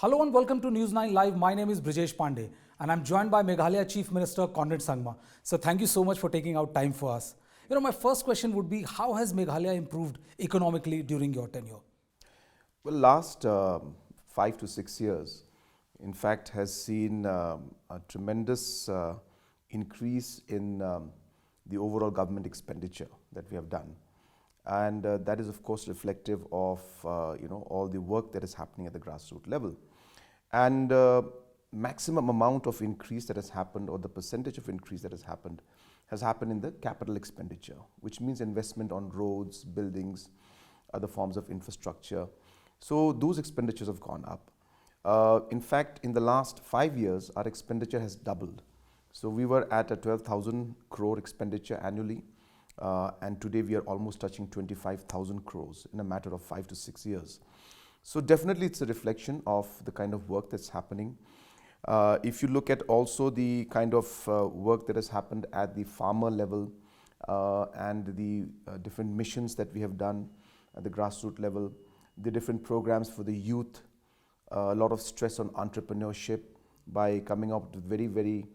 Hello and welcome to News9 Live. My name is Brijesh Pandey and I'm joined by Meghalaya Chief Minister Conrad Sangma. So thank you so much for taking out time for us. My first question would be, how has Meghalaya improved economically during your tenure? Well, last 5 to 6 years, in fact, has seen a tremendous increase in the overall government expenditure that we have done. And that is, of course, reflective of all the work that is happening at the grassroots level. And maximum amount of increase that has happened, or the percentage of increase that has happened in the capital expenditure, which means investment on roads, buildings, other forms of infrastructure. So those expenditures have gone up. In fact, in the last 5 years, our expenditure has doubled. So we were at a 12,000 crore expenditure annually. And today we are almost touching 25,000 crores in a matter of 5 to 6 years. So definitely it's a reflection of the kind of work that's happening. If you look at also the kind of work that has happened at the farmer level and the different missions that we have done at the grassroots level, the different programs for the youth, a lot of stress on entrepreneurship by coming up with very, very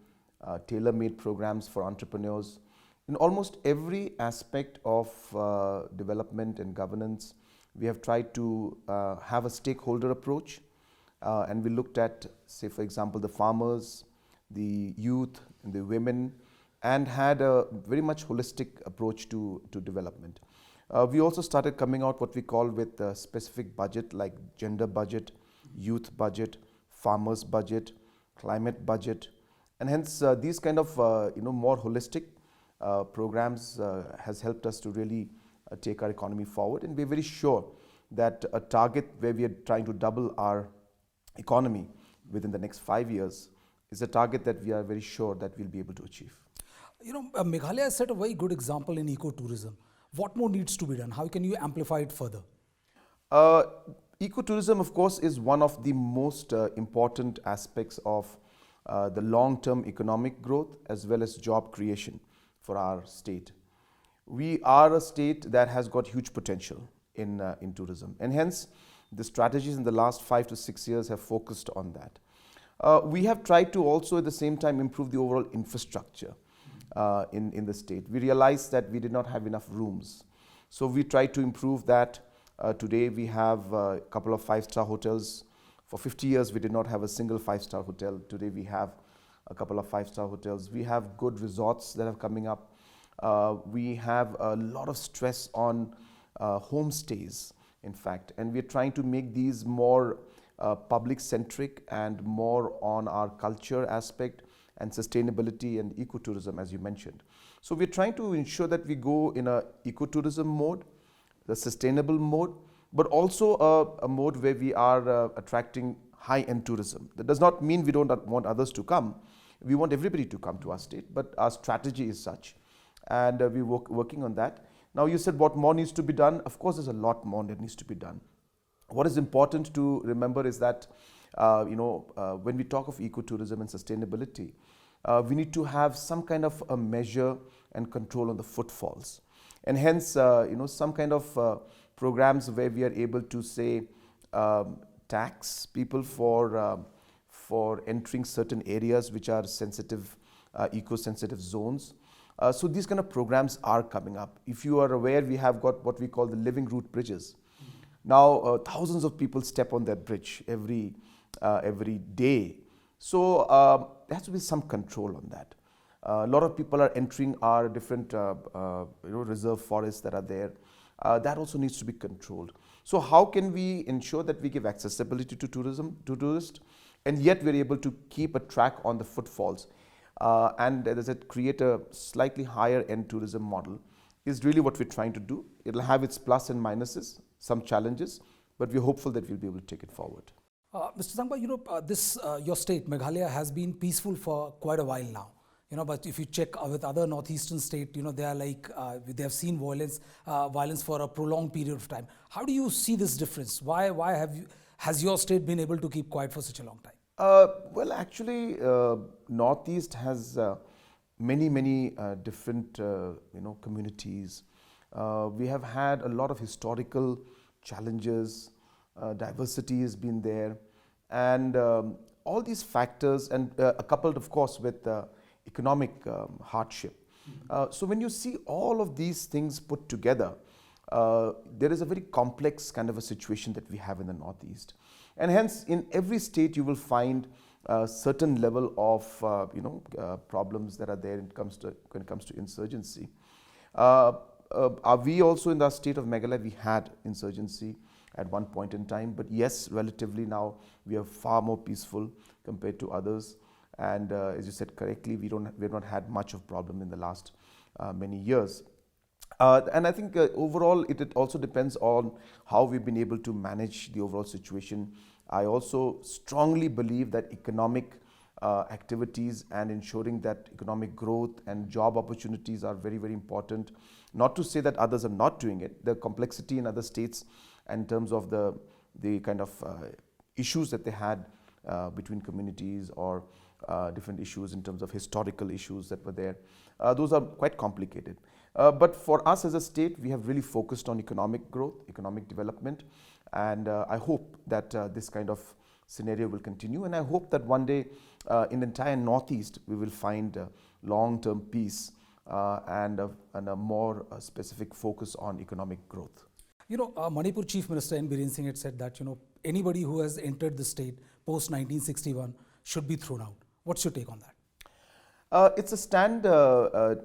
tailor-made programs for entrepreneurs. In almost every aspect of development and governance, we have tried to have a stakeholder approach. And we looked at, say, for example, the farmers, the youth, and the women, and had a very much holistic approach to development. We also started coming out what we call with a specific budget, like gender budget, youth budget, farmers budget, climate budget. And hence, these kind of more holistic programs has helped us to really take our economy forward, and we're very sure that a target where we are trying to double our economy within the next 5 years is a target that we are very sure that we'll be able to achieve. Meghalaya has set a very good example in ecotourism. What more needs to be done? How can you amplify it further? Ecotourism, of course, is one of the most important aspects of the long-term economic growth as well as job creation for our state. We are a state that has got huge potential in tourism, and hence the strategies in the last 5 to 6 years have focused on that. We have tried to also at the same time improve the overall infrastructure in the state. We realized that we did not have enough rooms, so we tried to improve that. Today we have a couple of 5-star hotels. For 50 years we did not have a single 5-star hotel. Today we have a couple of 5-star hotels. We have good resorts that are coming up. We have a lot of stress on homestays, in fact, and we're trying to make these more public-centric and more on our culture aspect and sustainability and ecotourism, as you mentioned. So we're trying to ensure that we go in a ecotourism mode, the sustainable mode, but also a mode where we are attracting high-end tourism. That does not mean we don't want others to come. We want everybody to come to our state, but our strategy is such, and we're working on that. Now, you said what more needs to be done. Of course, there's a lot more that needs to be done. What is important to remember is that, when we talk of ecotourism and sustainability, we need to have some kind of a measure and control on the footfalls. And hence, some kind of programs where we are able to, say, tax people for entering certain areas which are sensitive, eco-sensitive zones. So these kind of programs are coming up. If you are aware, we have got what we call the living root bridges. Now, thousands of people step on that bridge every day. So there has to be some control on that. A lot of people are entering our different reserve forests that are there. That also needs to be controlled. So how can we ensure that we give accessibility to tourism, to tourists, and yet we're able to keep a track on the footfalls? And as I said, create a slightly higher end tourism model is really what we're trying to do. It'll have its plus and minuses, some challenges, but we're hopeful that we'll be able to take it forward. Mr. Sangma, your state, Meghalaya, has been peaceful for quite a while now. But if you check with other northeastern states, they are they have seen violence for a prolonged period of time. How do you see this difference? Why has your state been able to keep quiet for such a long time? Well, actually, Northeast has many different communities. We have had a lot of historical challenges. Diversity has been there. and all these factors, and coupled, of course, with economic hardship. So when you see all of these things put together, there is a very complex kind of a situation that we have in the Northeast. And hence, in every state, you will find a certain level of problems that are there when it comes to insurgency. We also, in the state of Meghalaya, we had insurgency at one point in time, but yes, relatively now we are far more peaceful compared to others. And as you said correctly, we have not had much of problem in the last many years. And I think overall it also depends on how we've been able to manage the overall situation. I also strongly believe that economic activities and ensuring that economic growth and job opportunities are very, very important. Not to say that others are not doing it. The complexity in other states in terms of the kind of issues that they had between communities, or different issues in terms of historical issues that were there, those are quite complicated. But for us as a state, we have really focused on economic growth, economic development, and I hope that this kind of scenario will continue, and I hope that one day in the entire Northeast we will find long-term peace and a more specific focus on economic growth. Manipur Chief Minister N. Biren Singh had said that anybody who has entered the state post 1961 should be thrown out. What's your take on that? It's a stand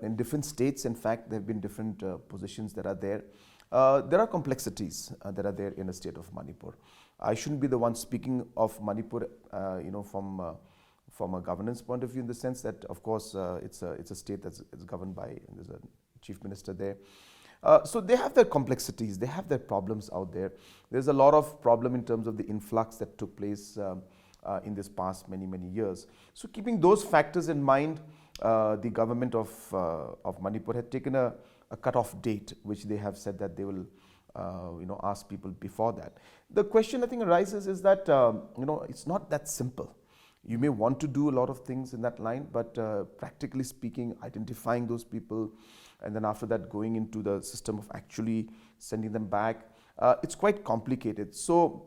in different states. In fact, there have been different positions that are there. There are complexities that are there in the state of Manipur. I shouldn't be the one speaking of Manipur, from a governance point of view, in the sense that, of course, it's a state that's governed by, there's a chief minister there. So they have their complexities, they have their problems out there. There's a lot of problem in terms of the influx that took place in this past many years. So keeping those factors in mind, the government of Manipur had taken a cut-off date, which they have said that they will ask people before that. The question I think arises is that it's not that simple. You may want to do a lot of things in that line, but practically speaking, identifying those people and then after that going into the system of actually sending them back, it's quite complicated. So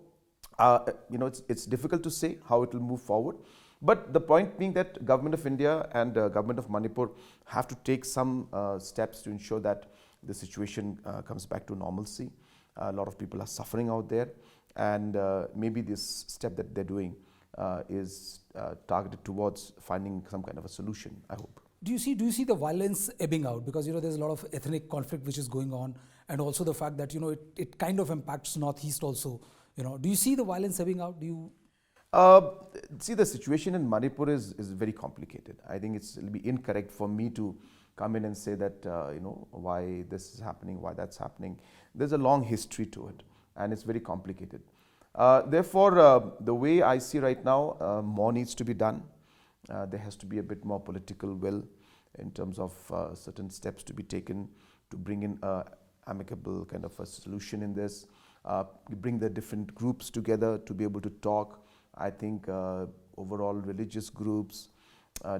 it's difficult to say how it will move forward. But the point being that Government of India and Government of Manipur have to take some steps to ensure that the situation comes back to normalcy. A lot of people are suffering out there, and maybe this step that they're doing is targeted towards finding some kind of a solution, I hope. Do you see the violence ebbing out? Because there's a lot of ethnic conflict which is going on, and also the fact that it kind of impacts Northeast also. Do you see the violence ebbing out? Do you? See, the situation in Manipur is very complicated. I think it'll be incorrect for me to come in and say that why this is happening, why that's happening. There's a long history to it, and it's very complicated. Therefore, the way I see right now, more needs to be done. There has to be a bit more political will in terms of certain steps to be taken to bring in an amicable kind of a solution in this. Bring the different groups together to be able to talk. I think overall religious groups,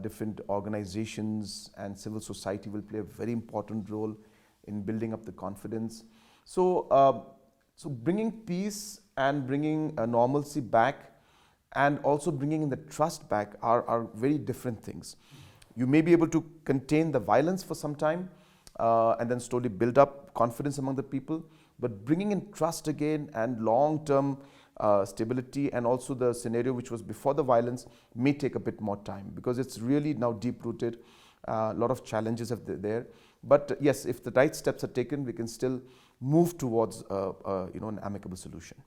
different organizations and civil society will play a very important role in building up the confidence. So bringing peace and bringing normalcy back and also bringing in the trust back are very different things. You may be able to contain the violence for some time and then slowly build up confidence among the people, but bringing in trust again and long-term stability and also the scenario which was before the violence may take a bit more time, because it's really now deep-rooted. A lot of challenges are there. But yes, if the right steps are taken, we can still move towards an amicable solution.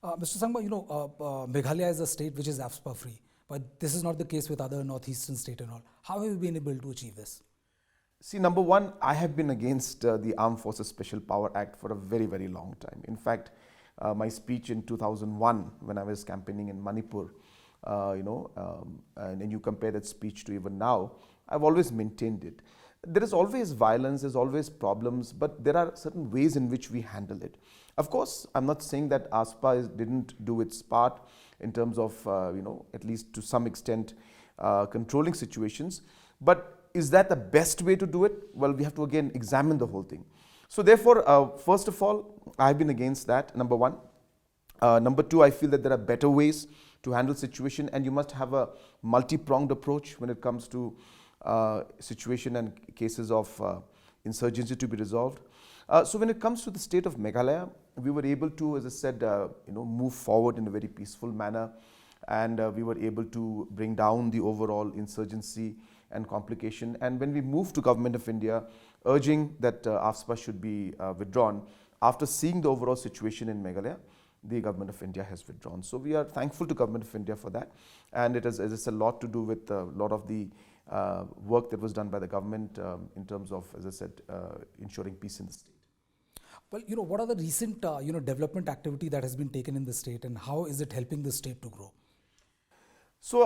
Mr. Sangma, Meghalaya is a state which is AFSPA free, but this is not the case with other northeastern states and all. How have you been able to achieve this? See, number one, I have been against the Armed Forces Special Power Act for a very, very long time. In fact, my speech in 2001 when I was campaigning in Manipur, and then you compare that speech to even now, I've always maintained it. There is always violence, there's always problems, but there are certain ways in which we handle it. Of course, I'm not saying that ASPA didn't do its part in terms of, at least to some extent, controlling situations. But is that the best way to do it? Well, we have to again examine the whole thing. So therefore, first of all, I've been against that, number one. Number two, I feel that there are better ways to handle situation, and you must have a multi-pronged approach when it comes to situation and cases of insurgency to be resolved. So when it comes to the state of Meghalaya, we were able to, as I said, move forward in a very peaceful manner, and we were able to bring down the overall insurgency and complication. And when we moved to Government of India, urging that AFSPA should be withdrawn, after seeing the overall situation in Meghalaya, the Government of India has withdrawn. So we are thankful to Government of India for that, and it has, as I said, a lot to do with a lot of the work that was done by the government in terms of, as I said, ensuring peace in the state. Well, what are the recent, development activity that has been taken in the state, and how is it helping the state to grow? So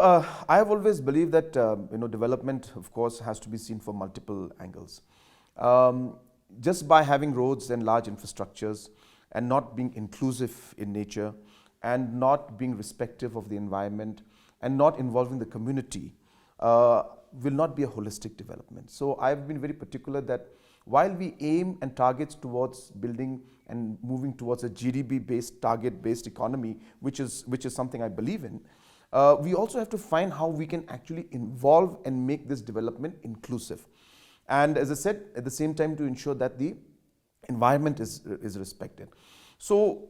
I have always believed that development, of course, has to be seen from multiple angles. Just by having roads and large infrastructures and not being inclusive in nature and not being respectful of the environment and not involving the community will not be a holistic development. So I've been very particular that while we aim and targets towards building and moving towards a GDP-based, target-based economy, which is something I believe in, we also have to find how we can actually involve and make this development inclusive. And as I said, at the same time, to ensure that the environment is respected. So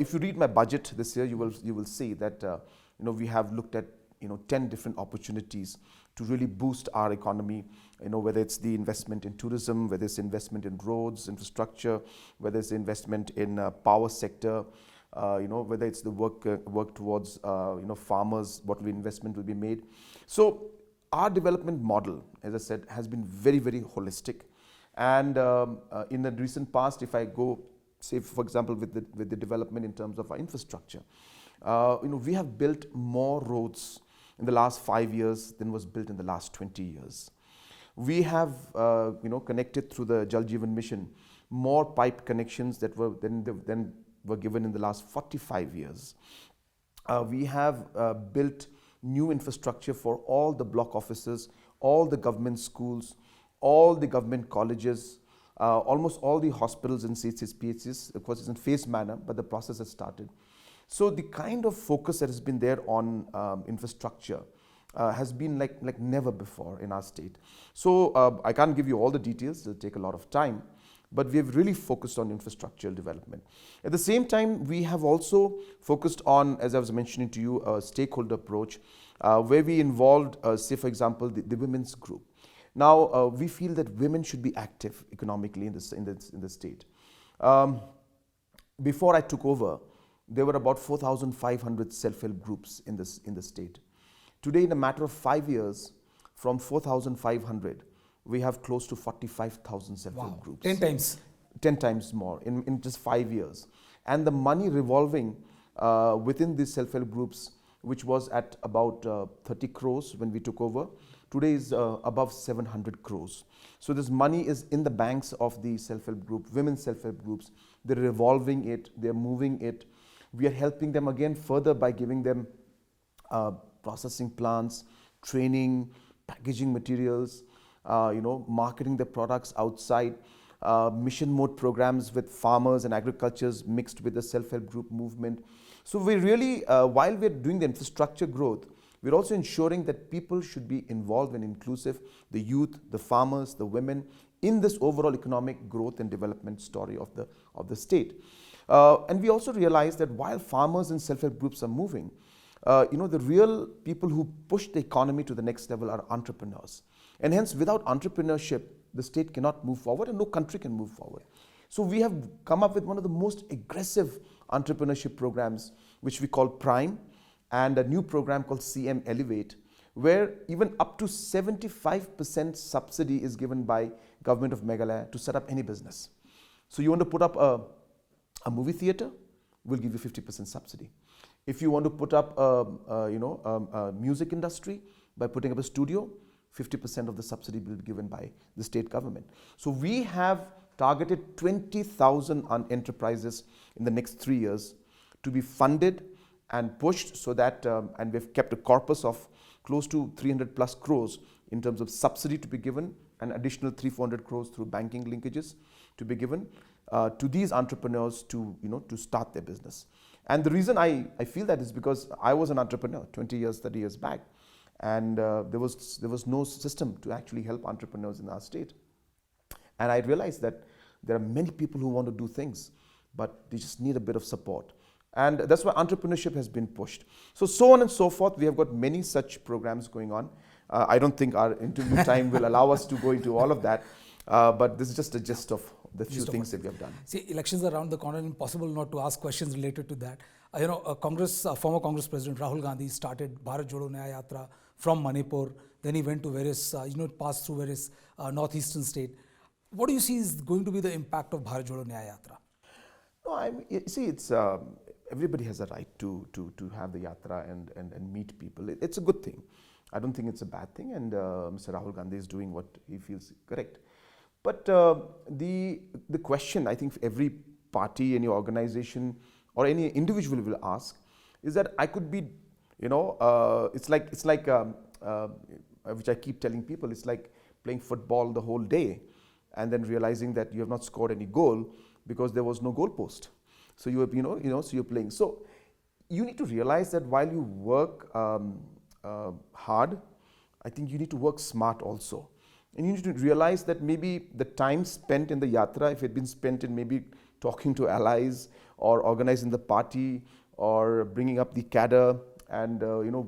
if you read my budget this year, you will see that we have looked at 10 different opportunities to really boost our economy, whether it's the investment in tourism, whether it's investment in roads, infrastructure, whether it's investment in power sector, whether it's the work towards farmers, what investment will be made. So our development model, as I said, has been very, very holistic. And in the recent past, if I go, say, for example, with the development in terms of our infrastructure, we have built more roads in the last 5 years than was built in the last 20 years. We have, connected through the Jal Jeevan Mission more pipe connections that were were given in the last 45 years. We have built new infrastructure for all the block offices, all the government schools, all the government colleges, almost all the hospitals and CHCs. Of course, it's in phased manner, but the process has started. So the kind of focus that has been there on infrastructure has been like never before in our state. So I can't give you all the details, it'll take a lot of time, but we have really focused on infrastructural development. At the same time, we have also focused on, as I was mentioning to you, a stakeholder approach, where we involved, say for example, the women's group. Now, we feel that women should be active economically in the state. Before I took over, there were about 4,500 self-help groups in the state. Today, in a matter of 5 years, from 4,500, we have close to 45,000 self-help groups. 10 times. 10 times more in just 5 years. And the money revolving within these self-help groups, which was at about 30 crores when we took over, today is above 700 crores. So this money is in the banks of the self-help group, women's self-help groups. They're revolving it, they're moving it. We are helping them again further by giving them processing plants, training, packaging materials, marketing the products outside, mission mode programs with farmers and agricultures mixed with the self-help group movement. So we really, while we're doing the infrastructure growth, we're also ensuring that people should be involved and inclusive, the youth, the farmers, the women, in this overall economic growth and development story of the state. And we also realize that while farmers and self-help groups are moving, the real people who push the economy to the next level are entrepreneurs. And hence, without entrepreneurship, the state cannot move forward and no country can move forward. So we have come up with one of the most aggressive entrepreneurship programs, which we call Prime, and a new program called CM Elevate, where even up to 75% subsidy is given by government of Meghalaya to set up any business. So you want to put up a movie theater, we'll give you 50% subsidy. If you want to put up a music industry by putting up a studio, 50% of the subsidy will be given by the state government. So we have targeted 20,000 enterprises in the next 3 years to be funded and pushed so that, and we've kept a corpus of close to 300 plus crores in terms of subsidy to be given, and additional 300-400 crores through banking linkages to be given to these entrepreneurs to start their business. And the reason I feel that is because I was an entrepreneur 20 years, 30 years back, and there was no system to actually help entrepreneurs in our state. And I realized that there are many people who want to do things, but they just need a bit of support. And that's why entrepreneurship has been pushed. So on and so forth. We have got many such programs going on. I don't think our interview time will allow us to go into all of that, but this is just a gist of the few things that we have done. See, elections are around the corner, impossible not to ask questions related to that. Former Congress President Rahul Gandhi started Bharat Jodo Nyaya Yatra from Manipur. Then he went to various, passed through various northeastern states. What do you see is going to be the impact of Bharat Jodo Nyaya Yatra? No, see, it's everybody has a right to have the yatra and meet people. It's a good thing. I don't think it's a bad thing, and Mr. Rahul Gandhi is doing what he feels correct. But the question I think every party, any organization, or any individual will ask is that I could be, it's like which I keep telling people, it's like playing football the whole day, and then realizing that you have not scored any goal because there was no goal post. So so you're playing. So you need to realize that while you work hard, I think you need to work smart also. And you need to realize that maybe the time spent in the yatra, if it had been spent in maybe talking to allies or organizing the party or bringing up the cadre and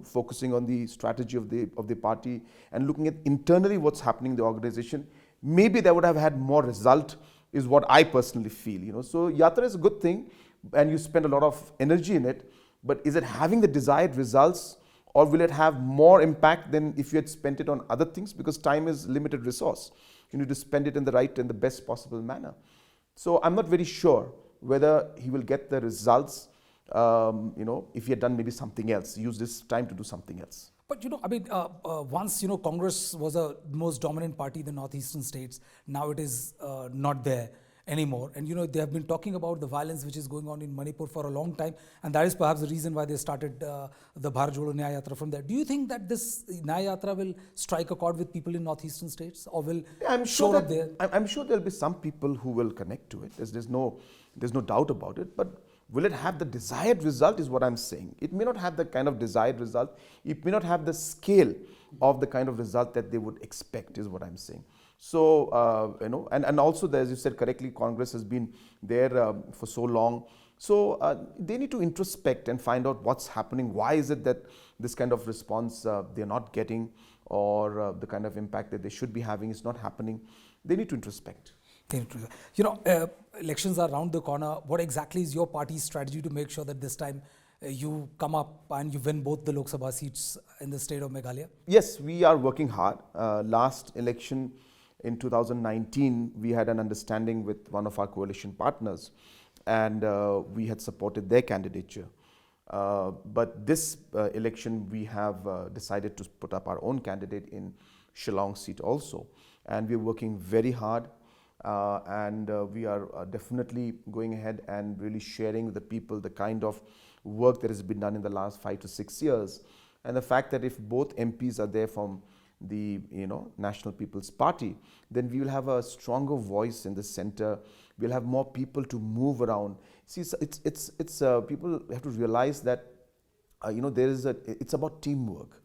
focusing on the strategy of the party and looking at internally what's happening in the organization, maybe that would have had more result, is what I personally feel. So yatra is a good thing and you spend a lot of energy in it, but is it having the desired results, or will it have more impact than if you had spent it on other things? Because time is limited resource. You need to spend it in the right and the best possible manner. So I'm not very sure whether he will get the results, if he had done maybe something else, use this time to do something else. But once Congress was the most dominant party in the northeastern states. Now it is not there anymore, and they have been talking about the violence which is going on in Manipur for a long time, and that is perhaps the reason why they started the Bharat Jodo Nyaya Yatra from there. Do you think that this Nyaya Yatra will strike a chord with people in northeastern states, or will show up there? I'm sure there'll be some people who will connect to it. There's no doubt about it, but will it have the desired result is what I'm saying. It may not have the kind of desired result. It may not have the scale of the kind of result that they would expect is what I'm saying. So, and also, as you said correctly, Congress has been there for so long. So they need to introspect and find out what's happening. Why is it that this kind of response they're not getting, or the kind of impact that they should be having is not happening? They need to introspect. Elections are around the corner. What exactly is your party's strategy to make sure that this time you come up and you win both the Lok Sabha seats in the state of Meghalaya? Yes, we are working hard. Last election in 2019, we had an understanding with one of our coalition partners, and we had supported their candidature. But this election, we have decided to put up our own candidate in Shillong seat also. And we're working very hard. And we are definitely going ahead and really sharing with the people the kind of work that has been done in the last 5 to 6 years, and the fact that if both MPs are there from the National People's Party, then we will have a stronger voice in the center. We'll have more people to move around. See, it's people have to realize that it's about teamwork.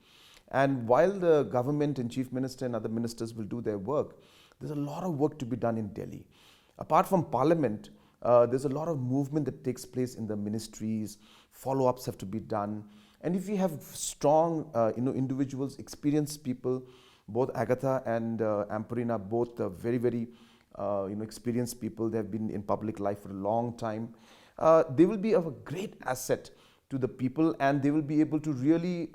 And while the government and Chief Minister and other ministers will do their work, there's a lot of work to be done in Delhi. Apart from Parliament, there's a lot of movement that takes place in the ministries. Follow-ups have to be done. And if we have strong individuals, experienced people, both Agatha and Amparina, both very, very experienced people, they have been in public life for a long time, they will be of a great asset to the people, and they will be able to really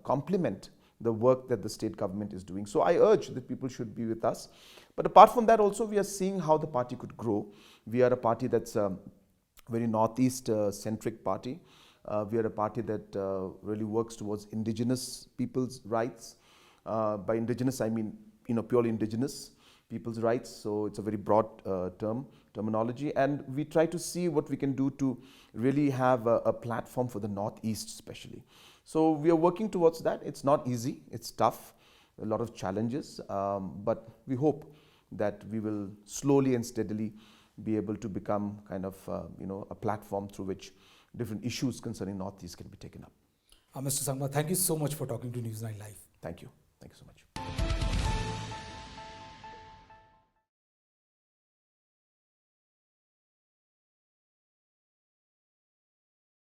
complement the work that the state government is doing. So I urge that people should be with us. But apart from that also, we are seeing how the party could grow. We are a party that's a very northeast centric party. We are a party that really works towards indigenous people's rights. By indigenous, I mean purely indigenous people's rights. So it's a very broad terminology. And we try to see what we can do to really have a platform for the northeast especially. So we are working towards that. It's not easy. It's tough. A lot of challenges. But we hope that we will slowly and steadily be able to become kind of a platform through which different issues concerning Northeast can be taken up. Mr. Sangma, thank you so much for talking to News9 Live. Thank you so much.